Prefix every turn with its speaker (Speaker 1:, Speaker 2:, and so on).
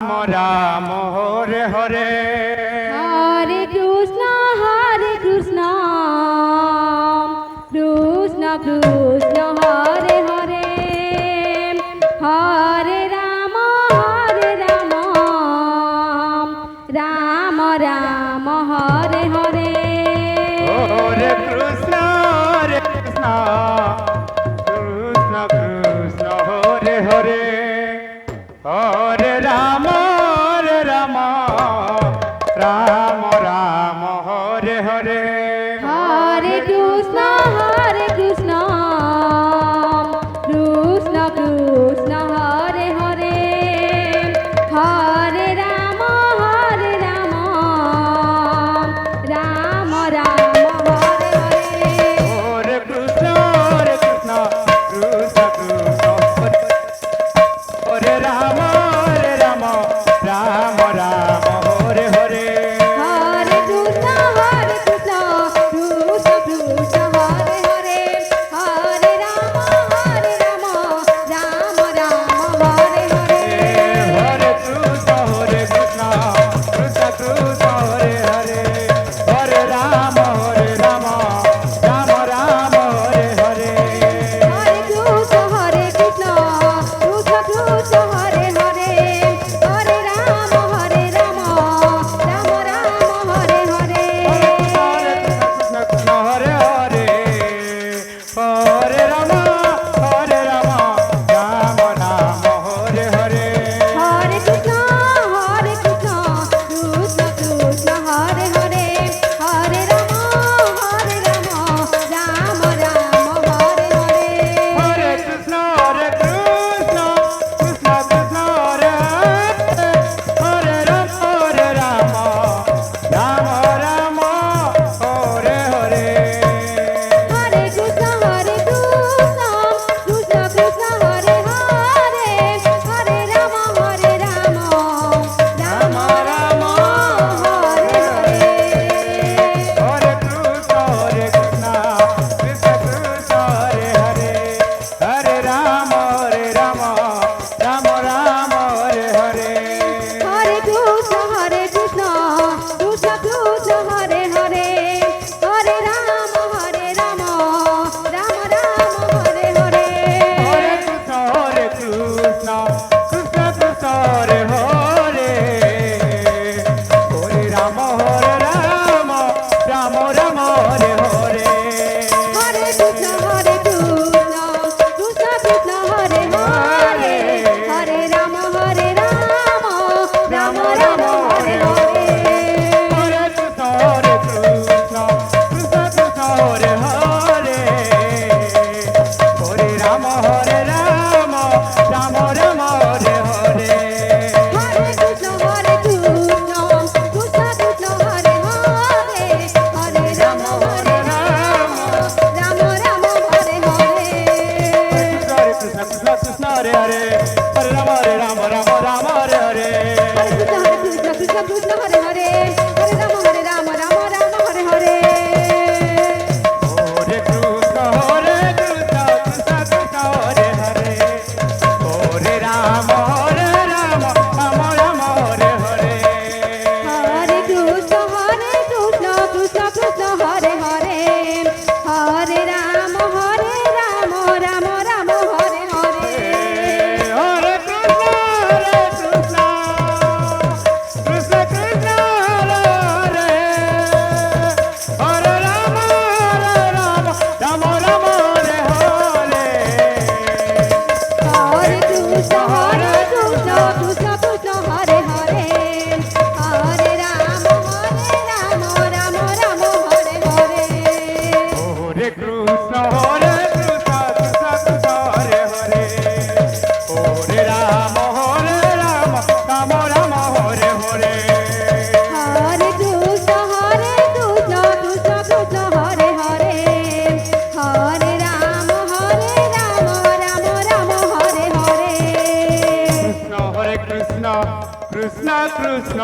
Speaker 1: Ram Ram Hare Hare
Speaker 2: Hare Krishna Krishna Krishna Hare Hare Hare Ram Ram Ram Hare Hare
Speaker 1: Hare Krishna Krishna Krishna Hare Hare Hare Ram Ram Ram Hare Hare
Speaker 2: Hare Krishna Krishna Krishna Hare Hare Hare Ram Ram Ram Hare Hare
Speaker 1: Hare Krishna Krishna Krishna Hare Ram Ram Ram Hare Hare
Speaker 2: Hare Krishna Krishna Krishna Hare Hare Hare Ram Ram Ram Hare Hare
Speaker 1: Hare Krishna Krishna Krishna Hare Hare Hare Ram Ram Ram Hare Hare
Speaker 2: Hare Krishna Krishna Krishna Hare Hare Hare Ram Ram Hare Hare
Speaker 1: Hare Krishna Krishna Hare Hare Hare Ram Ram Ram Hare Hare
Speaker 2: Hare Krishna Krishna Krishna Hare Hare Hare Ram Ram Hare Hare
Speaker 1: Hare Krishna Krishna Krishna Hare Hare Ram Ram Ram Hare Hare
Speaker 2: Hare Krishna Krishna Krishna Hare Hare Hare Ram Ram Ram Hare Hare
Speaker 1: Hare Krishna Krishna Krishna Hare Hare Hare Ram Ram Ram Hare Hare
Speaker 2: Hare Krishna Krishna Krishna Hare Hare Hare Ram Ram Hare Hare
Speaker 1: Hare Krishna Krishna Krishna Hare Hare Hare Ram Ram Ram Hare Hare
Speaker 2: Hare Krishna Krishna Krishna Hare Hare Hare Ram Ram Hare Hare
Speaker 1: Hare Krishna Krishna Krishna Hare Hare Hare Ram Ram Ram Hare Hare
Speaker 2: Hare Krishna Krishna Krishna Hare Hare Hare Ram Ram Hare Hare
Speaker 1: Hare Krishna Krishna Hare Hare Hare Ram Ram Hare Hare
Speaker 2: Hare Krishna Krishna Krishna Hare Hare Hare Ram Ram Hare Hare
Speaker 1: Hare Krishna Krishna Krishna Hare Hare Hare Ram Ram Ram Hare Hare
Speaker 2: Hare Krishna Krishna Krishna Hare Hare Hare Ram Ram Hare Hare
Speaker 1: Hare Krishna Krishna Krishna Hare Hare Ram Ram Hare Hare
Speaker 2: Hare Krishna Krishna Krishna Hare Hare Hare Ram Ram Ram Hare Hare
Speaker 1: Hare Krishna Krishna Krishna Hare Hare Hare Ram Ram Hare Hare
Speaker 2: Hare Krishna Krishna Krishna Hare Hare Hare Ram Ram Hare Hare
Speaker 1: Krishna Hare Krishna Krishna Krishna